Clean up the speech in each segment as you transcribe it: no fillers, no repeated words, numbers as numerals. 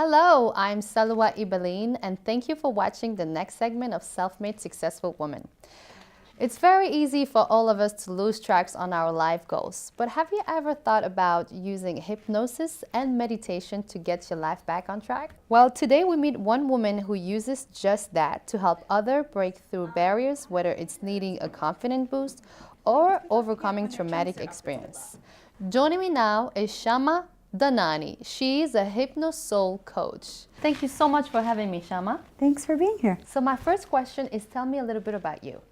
Hello, I'm Salwa Ibalin, and thank you for watching the next segment of Self-Made Successful Woman. It's very easy for all of us to lose tracks on our life goals, but have you ever thought about using hypnosis and meditation to get your life back on track? Well, today we meet one woman who uses just that to help others break through barriers, whether it's needing a confidence boost or overcoming traumatic experience. Joining me now is Shama Dhanani. She is a Hypno Soul Coach. Thank you so much for having me, Shama. Thanks for being here. So my first question is, tell me a little bit about you.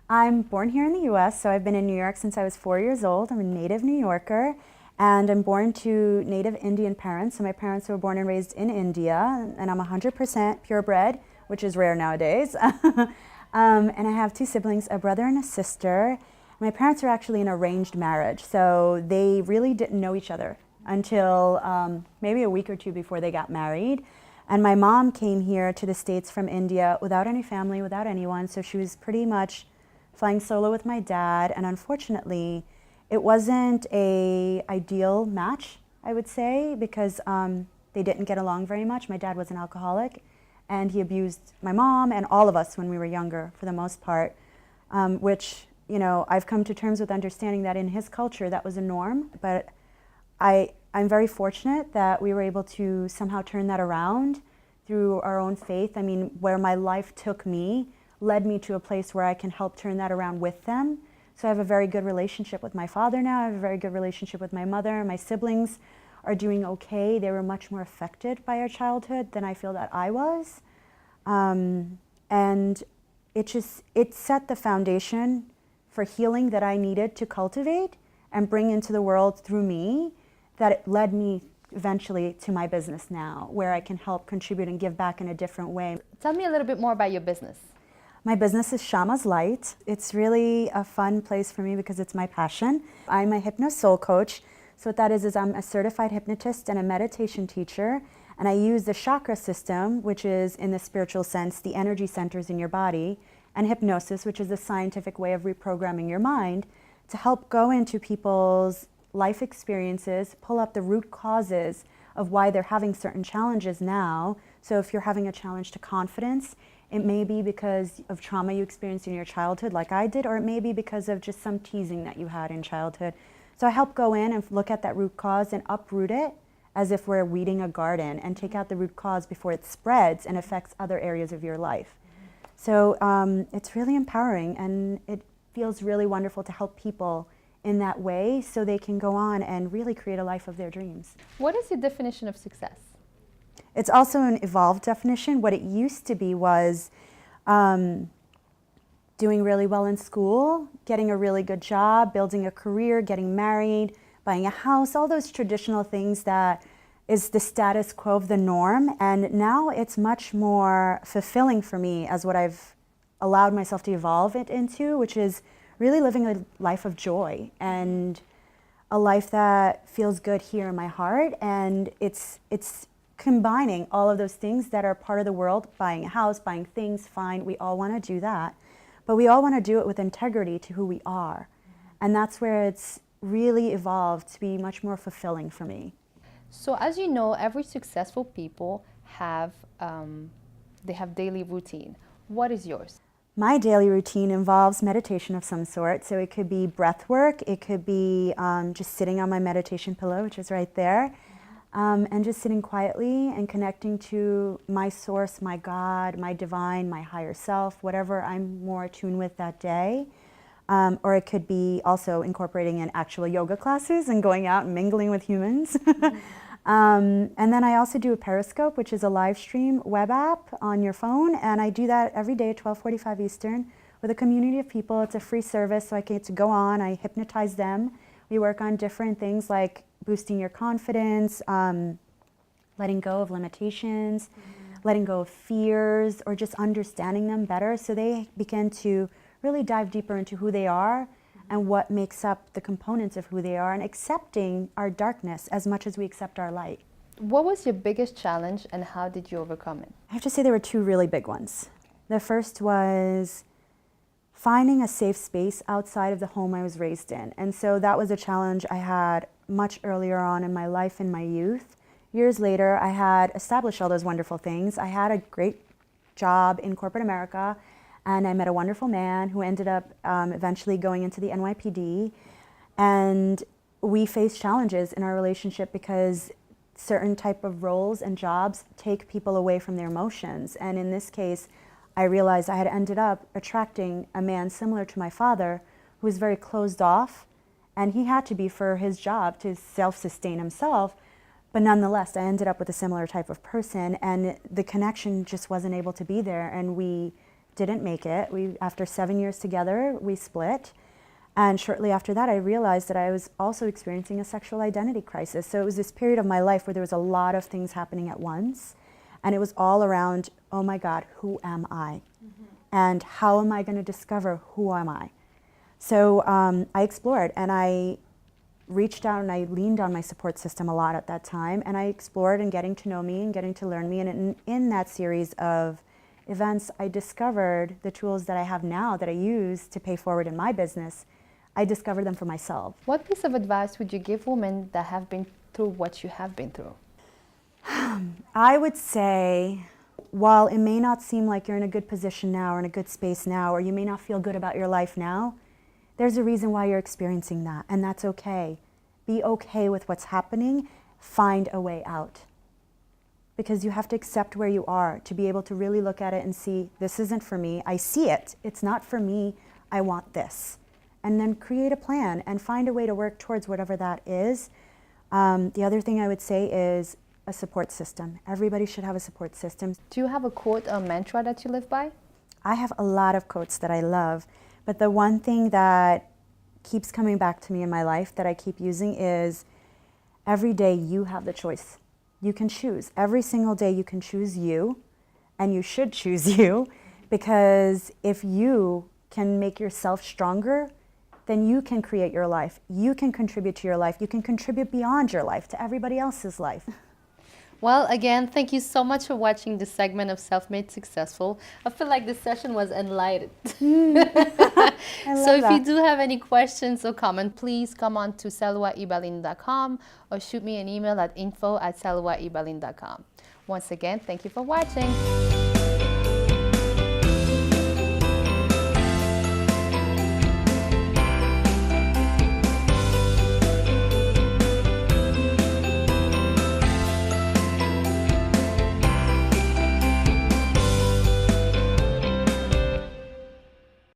I'm born here in the US, so I've been in New York since I was 4 years old. I'm a native New Yorker, and I'm born to native Indian parents. So my parents were born and raised in India, and I'm 100% purebred, which is rare nowadays. And I have 2 siblings, a brother and a sister. My parents are actually in arranged marriage, so they really didn't know each other until maybe a week or 2 before they got married. And my mom came here to the States from India without any family, without anyone, so she was pretty much flying solo with my dad, and unfortunately, it wasn't an ideal match, I would say, because they didn't get along very much. My dad was an alcoholic, and he abused my mom and all of us when we were younger, for the most part, which, you know, I've come to terms with understanding that in his culture, that was a norm, but I'm very fortunate that we were able to somehow turn that around through our own faith. I mean, where my life took me led me to a place where I can help turn that around with them. So I have a very good relationship with my father now. I have a very good relationship with my mother. My siblings are doing okay. They were much more affected by our childhood than I feel that I was. And it set the foundation for healing that I needed to cultivate and bring into the world through me, that it led me eventually to my business now, where I can help contribute and give back in a different way. Tell me a little bit more about your business. My business is Shama'slight. It's really a fun place for me because it's my passion. I'm a Hypno Soul Coach. So what that is I'm a certified hypnotist and a meditation teacher, and I use the chakra system, which is, in the spiritual sense, the energy centers in your body, and hypnosis, which is a scientific way of reprogramming your mind, to help go into people's life experiences, pull up the root causes of why they're having certain challenges now. So if you're having a challenge to confidence, it may be because of trauma you experienced in your childhood, like I did, or it may be because of just some teasing that you had in childhood. So I help go in and look at that root cause and uproot it as if we're weeding a garden, and take out the root cause before it spreads and affects other areas of your life. So it's really empowering, and it feels really wonderful to help people in that way so they can go on and really create a life of their dreams. What is your definition of success? It's also an evolved definition. What it used to be was doing really well in school, getting a really good job, building a career, getting married, buying a house, all those traditional things that is the status quo of the norm. And now it's much more fulfilling for me as what I've allowed myself to evolve it into, which is really living a life of joy and a life that feels good here in my heart. And it's combining all of those things that are part of the world, buying a house, buying things, fine, we all want to do that. But we all want to do it with integrity to who we are. And that's where it's really evolved to be much more fulfilling for me. So as you know, every successful people have, they have daily routine. What is yours? My daily routine involves meditation of some sort. So it could be breath work, it could be just sitting on my meditation pillow, which is right there, and just sitting quietly and connecting to my source, my God, my divine, my higher self, whatever I'm more attuned with that day. Or it could be also incorporating in actual yoga classes and going out and mingling with humans. And then I also do a Periscope, which is a live stream web app on your phone, and I do that every day at 12:45 Eastern with a community of people. It's a free service, so I get to go on, I hypnotize them. We work on different things like boosting your confidence, letting go of limitations, letting go of fears, or just understanding them better so they begin to really dive deeper into who they are and what makes up the components of who they are, and accepting our darkness as much as we accept our light. What was your biggest challenge and how did you overcome it? I have to say there were 2 really big ones. The first was finding a safe space outside of the home I was raised in. And so that was a challenge I had much earlier on in my life, in my youth. years later, I had established all those wonderful things. I had a great job in corporate America, and I met a wonderful man who ended up eventually going into the NYPD. And we faced challenges in our relationship because certain type of roles and jobs take people away from their emotions. And in this case, I realized I had ended up attracting a man similar to my father, who was very closed off, and he had to be for his job to self-sustain himself. But nonetheless, I ended up with a similar type of person, and the connection just wasn't able to be there, and we didn't make it. After 7 years together, we split. And shortly after that, I realized that I was also experiencing a sexual identity crisis. So it was this period of my life where there was a lot of things happening at once. And it was all around, oh my God, who am I? Mm-hmm. And how am I going to discover who am I? So I explored, and I reached out and I leaned on my support system a lot at that time. And I explored and getting to know me and getting to learn me. And in that series of events, I discovered the tools that I have now that I use to pay forward in my business. I discovered them for myself. What piece of advice would you give women that have been through what you have been through? I would say, while it may not seem like you're in a good position now or in a good space now, or you may not feel good about your life now, there's a reason why you're experiencing that, and that's okay. Be okay with what's happening. Find a way out. Because you have to accept where you are to be able to really look at it and see, this isn't for me. I see it. It's not for me. I want this. And then create a plan and find a way to work towards whatever that is. The other thing I would say is a support system. Everybody should have a support system. Do you have a quote or mantra that you live by? I have a lot of quotes that I love, but the one thing that keeps coming back to me in my life that I keep using is, every day you have the choice. You can choose. Every single day you can choose you, and you should choose you, because if you can make yourself stronger, then you can create your life. You can contribute to your life. You can contribute beyond your life to everybody else's life. Well, again, thank you so much for watching this segment of Self-Made Successful. I feel like this session was enlightened. So if you do have any questions or comments, please come on to saluaibalin.com or shoot me an email at info@saluaibalin.com. Once again, thank you for watching.